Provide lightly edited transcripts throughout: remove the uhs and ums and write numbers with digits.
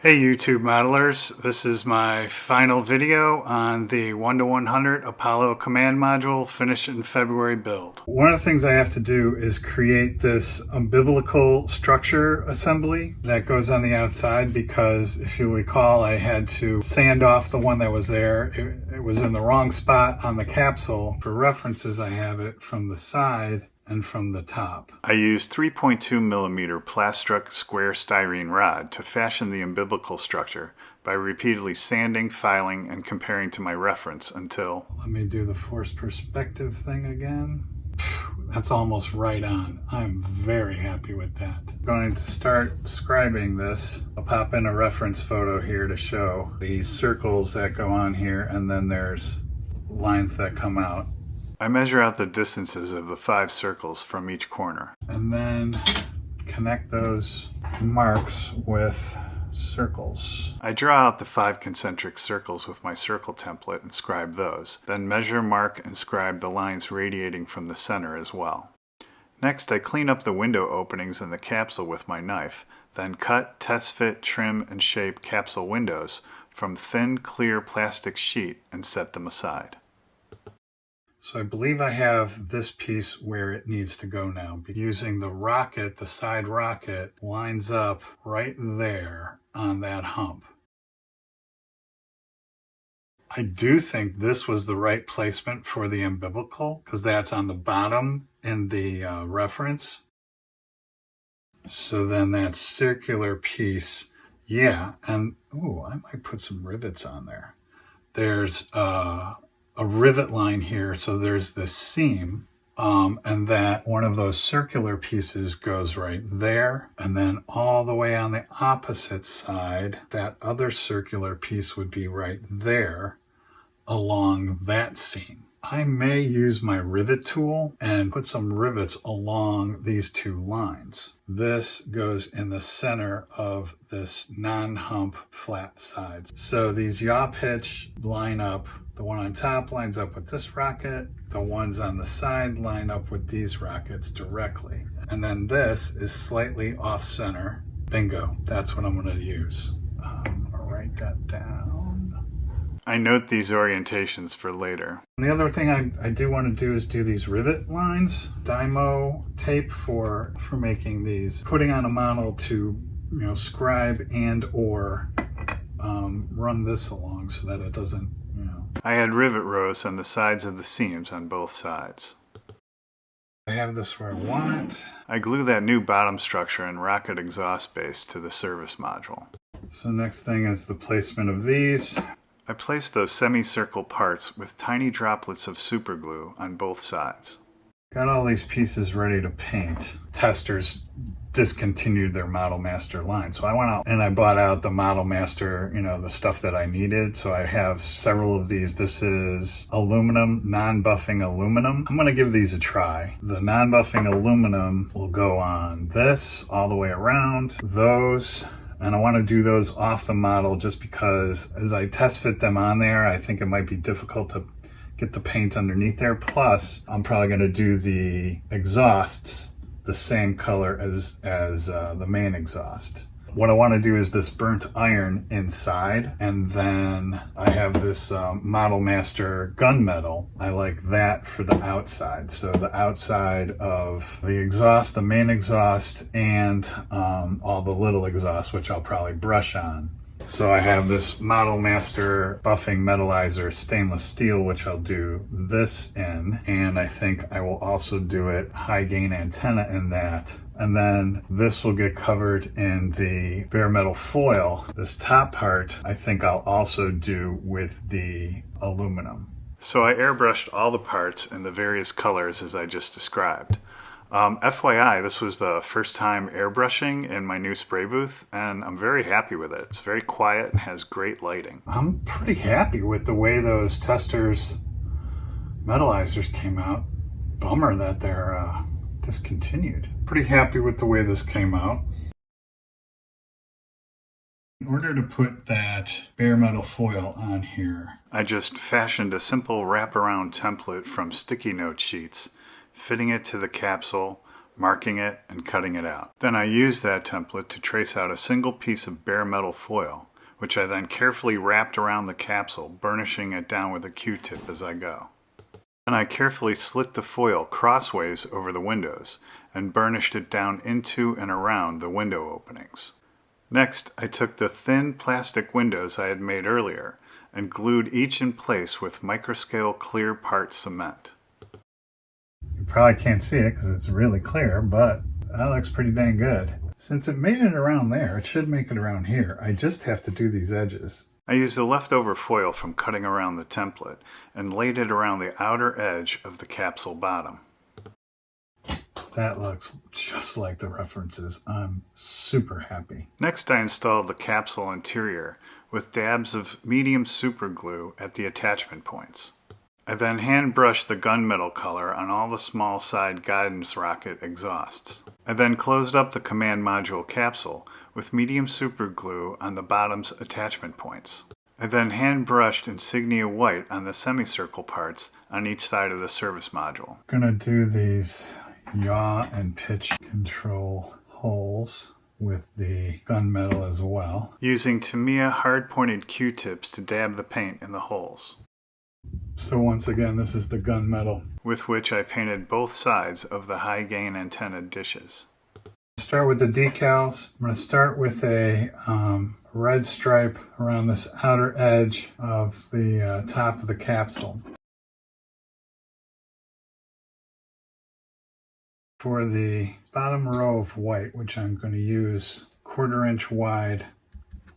Hey YouTube modelers, this is my final video on the 1-to-100 Apollo command module finished in February build. One of the things I have to do is create this umbilical structure assembly that goes on the outside because if you recall I had to sand off the one that was there. It was in the wrong spot on the capsule. For references I have it from the side and from the top. I used 3.2 millimeter Plastruck square styrene rod to fashion the umbilical structure by repeatedly sanding, filing, and comparing to my reference until... Let me do the forced perspective thing again. That's almost right on. I'm very happy with that. I'm going to start scribing this. I'll pop in a reference photo here to show these circles that go on here, and then there's lines that come out. I measure out the distances of the 5 circles from each corner. And then connect those marks with circles. I draw out the 5 concentric circles with my circle template and scribe those. Then measure, mark, and scribe the lines radiating from the center as well. Next, I clean up the window openings in the capsule with my knife. Then cut, test fit, trim, and shape capsule windows from thin, clear plastic sheet and set them aside. So I believe I have this piece where it needs to go now. Using the rocket, the side rocket lines up right there on that hump. I do think this was the right placement for the umbilical because that's on the bottom in the reference. So then that circular piece, yeah, and ooh, I might put some rivets on there. There's a rivet line here, so there's this seam, and that one of those circular pieces goes right there, and then all the way on the opposite side, that other circular piece would be right there along that seam. I may use my rivet tool and put some rivets along these 2 lines. This goes in the center of this non-hump flat sides. So these yaw pitch line up. The one on top lines up with this rocket. The ones on the side line up with these rockets directly. And then this is slightly off center. Bingo, that's what I'm going to use. I'm going to write that down. I note these orientations for later. And the other thing I do want to do is do these rivet lines. Dymo tape for making these. Putting on a model to, scribe and or run this along so that it doesn't, I had rivet rows on the sides of the seams on both sides. I have this where I want it. I glue that new bottom structure and rocket exhaust base to the service module. So next thing is the placement of these. I placed those semicircle parts with tiny droplets of superglue on both sides. Got all these pieces ready to paint. Testers discontinued their Model Master line. So I went out and I bought out the Model Master, the stuff that I needed. So I have several of these. This is aluminum, non-buffing aluminum. I'm going to give these a try. The non-buffing aluminum will go on this all the way around, those. And I want to do those off the model just because as I test fit them on there, I think it might be difficult to get the paint underneath there. Plus, I'm probably going to do the exhausts the same color as the main exhaust. What I want to do is this burnt iron inside, and then I have this Model Master gunmetal. I like that for the outside. So the outside of the exhaust, the main exhaust, and all the little exhausts, which I'll probably brush on. So I have this Model Master buffing metallizer stainless steel, which I'll do this in, and I think I will also do it high gain antenna in that. And then this will get covered in the bare metal foil. This top part, I think I'll also do with the aluminum. So I airbrushed all the parts in the various colors as I just described. FYI, this was the first time airbrushing in my new spray booth, and I'm very happy with it. It's very quiet and has great lighting. I'm pretty happy with the way those testers metallizers came out. Bummer that they're discontinued. Pretty happy with the way this came out. In order to put that bare metal foil on here, I just fashioned a simple wraparound template from sticky note sheets, fitting it to the capsule, marking it and cutting it out. Then I used that template to trace out a single piece of bare metal foil, which I then carefully wrapped around the capsule, burnishing it down with a Q-tip as I go. Then I carefully slit the foil crossways over the windows and burnished it down into and around the window openings. Next, I took the thin plastic windows I had made earlier and glued each in place with microscale clear part cement. You probably can't see it because it's really clear, but that looks pretty dang good. Since it made it around there, it should make it around here. I just have to do these edges. I used the leftover foil from cutting around the template and laid it around the outer edge of the capsule bottom. That looks just like the references. I'm super happy. Next, I installed the capsule interior with dabs of medium super glue at the attachment points. I then hand brushed the gunmetal color on all the small side guidance rocket exhausts. I then closed up the command module capsule with medium super glue on the bottom's attachment points. I then hand brushed insignia white on the semicircle parts on each side of the service module. I'm going to do these yaw and pitch control holes with the gunmetal as well, using Tamiya hard-pointed Q-tips to dab the paint in the holes. So once again, this is the gunmetal with which I painted both sides of the high-gain antenna dishes. Start with the decals. I'm going to start with a red stripe around this outer edge of the top of the capsule. For the bottom row of white, which I'm going to use 1/4 inch wide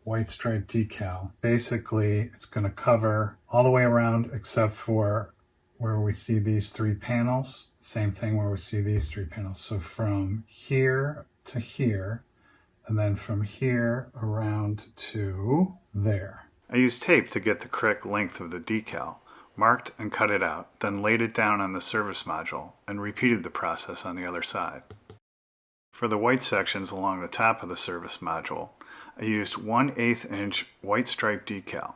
white stripe decal. Basically, it's going to cover all the way around except for where we see these 3 panels. Same thing where we see these 3 panels. So from here to here, and then from here around to there. I used tape to get the correct length of the decal, marked and cut it out, then laid it down on the service module and repeated the process on the other side. For the white sections along the top of the service module, I used 1/8 inch white stripe decal.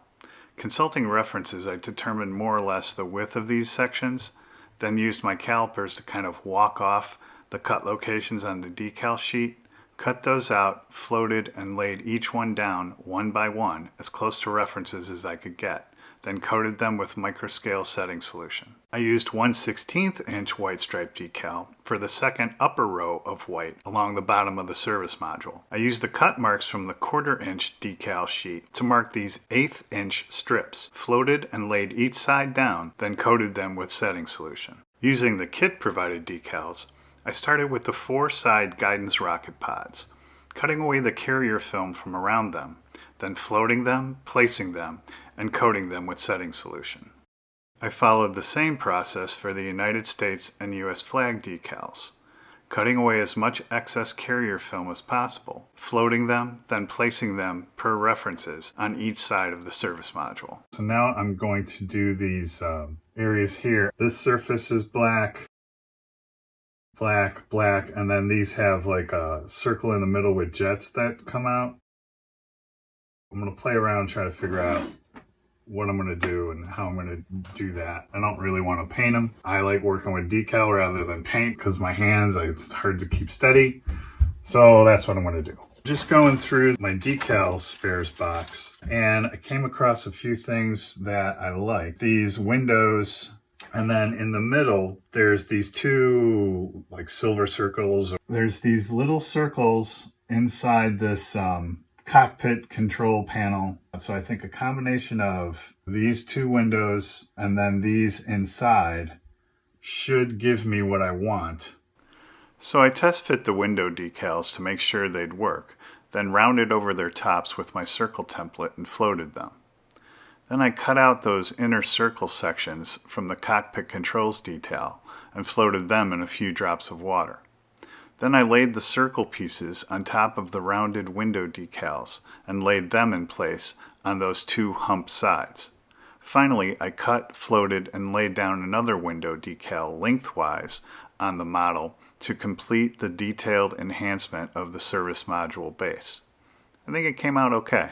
Consulting references, I determined more or less the width of these sections, then used my calipers to kind of walk off the cut locations on the decal sheet, cut those out, floated, and laid each one down one by one as close to references as I could get, then coated them with microscale setting solution. I used 1/16 inch white stripe decal for the second upper row of white along the bottom of the service module. I used the cut marks from the 1/4 inch decal sheet to mark these 1/8 inch strips, floated and laid each side down, then coated them with setting solution. Using the kit provided decals, I started with the 4 side guidance rocket pods, cutting away the carrier film from around them, then floating them, placing them, and coating them with setting solution. I followed the same process for the United States and US flag decals, cutting away as much excess carrier film as possible, floating them, then placing them per references on each side of the service module. So now I'm going to do these areas here. This surface is black, black, black, and then these have like a circle in the middle with jets that come out. I'm going to play around and try to figure out what I'm going to do and how I'm going to do that. I don't really want to paint them. I like working with decal rather than paint because my hands, it's hard to keep steady. So that's what I'm going to do. Just going through my decal spares box, and I came across a few things that I like. These windows, and then in the middle, there's these 2 like silver circles. There's these little circles inside this cockpit control panel. So I think a combination of these 2 windows and then these inside should give me what I want. So I test fit the window decals to make sure they'd work, then rounded over their tops with my circle template and floated them. Then I cut out those inner circle sections from the cockpit controls detail and floated them in a few drops of water. Then I laid the circle pieces on top of the rounded window decals and laid them in place on those 2 hump sides. Finally, I cut, floated, and laid down another window decal lengthwise on the model to complete the detailed enhancement of the service module base. I think it came out okay.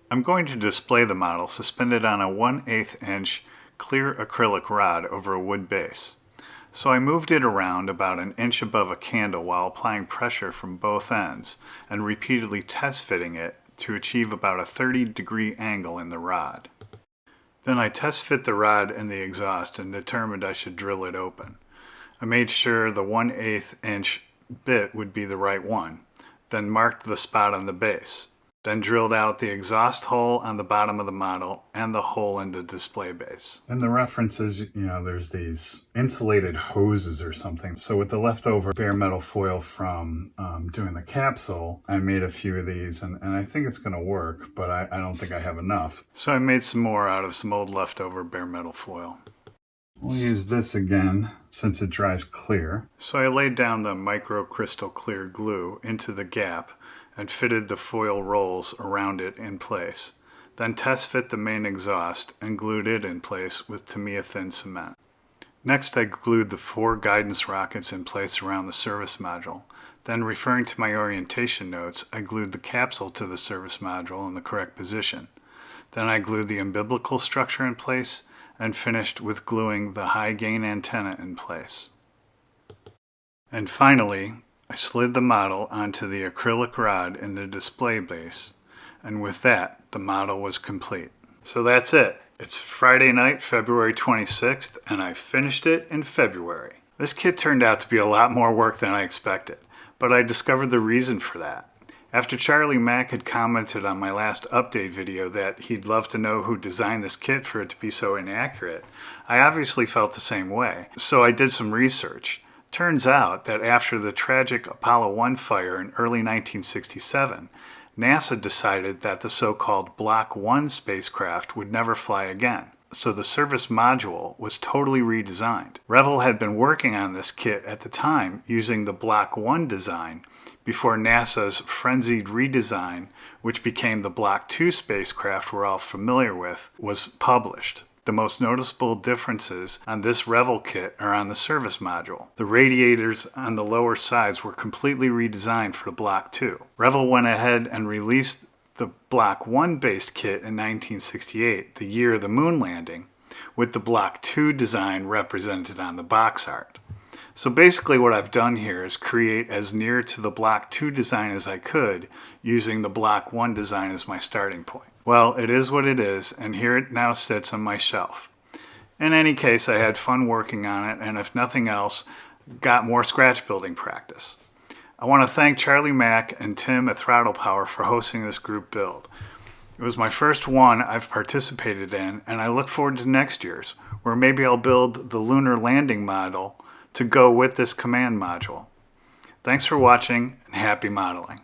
I'm going to display the model suspended on a 1/8 inch clear acrylic rod over a wood base. So I moved it around about an inch above a candle while applying pressure from both ends and repeatedly test fitting it to achieve about a 30-degree angle in the rod. Then I test fit the rod in the exhaust and determined I should drill it open. I made sure the 1/8 inch bit would be the right one, then marked the spot on the base. Then drilled out the exhaust hole on the bottom of the model and the hole in the display base. In the references, there's these insulated hoses or something. So with the leftover bare metal foil from doing the capsule, I made a few of these and I think it's going to work, but I don't think I have enough. So I made some more out of some old leftover bare metal foil. We'll use this again since it dries clear. So I laid down the micro crystal clear glue into the gap and fitted the foil rolls around it in place. Then test fit the main exhaust and glued it in place with Tamiya thin cement. Next I glued the 4 guidance rockets in place around the service module. Then, referring to my orientation notes, I glued the capsule to the service module in the correct position. Then I glued the umbilical structure in place and finished with gluing the high gain antenna in place. And finally, I slid the model onto the acrylic rod in the display base, and with that, the model was complete. So that's it. It's Friday night, February 26th, and I finished it in February. This kit turned out to be a lot more work than I expected, but I discovered the reason for that. After Charlie Mack had commented on my last update video that he'd love to know who designed this kit for it to be so inaccurate, I obviously felt the same way, so I did some research. Turns out that after the tragic Apollo 1 fire in early 1967, NASA decided that the so-called Block 1 spacecraft would never fly again, so the service module was totally redesigned. Revell had been working on this kit at the time using the Block 1 design before NASA's frenzied redesign, which became the Block 2 spacecraft we're all familiar with, was published. The most noticeable differences on this Revell kit are on the service module. The radiators on the lower sides were completely redesigned for the Block 2. Revell went ahead and released the Block 1 based kit in 1968, the year of the moon landing, with the Block 2 design represented on the box art. So basically what I've done here is create as near to the Block 2 design as I could using the Block 1 design as my starting point. Well, it is what it is, and here it now sits on my shelf. In any case, I had fun working on it, and if nothing else, got more scratch building practice. I want to thank Charlie Mack and Tim at Throttle Power for hosting this group build. It was my first one I've participated in, and I look forward to next year's, where maybe I'll build the lunar landing model to go with this command module. Thanks for watching, and happy modeling.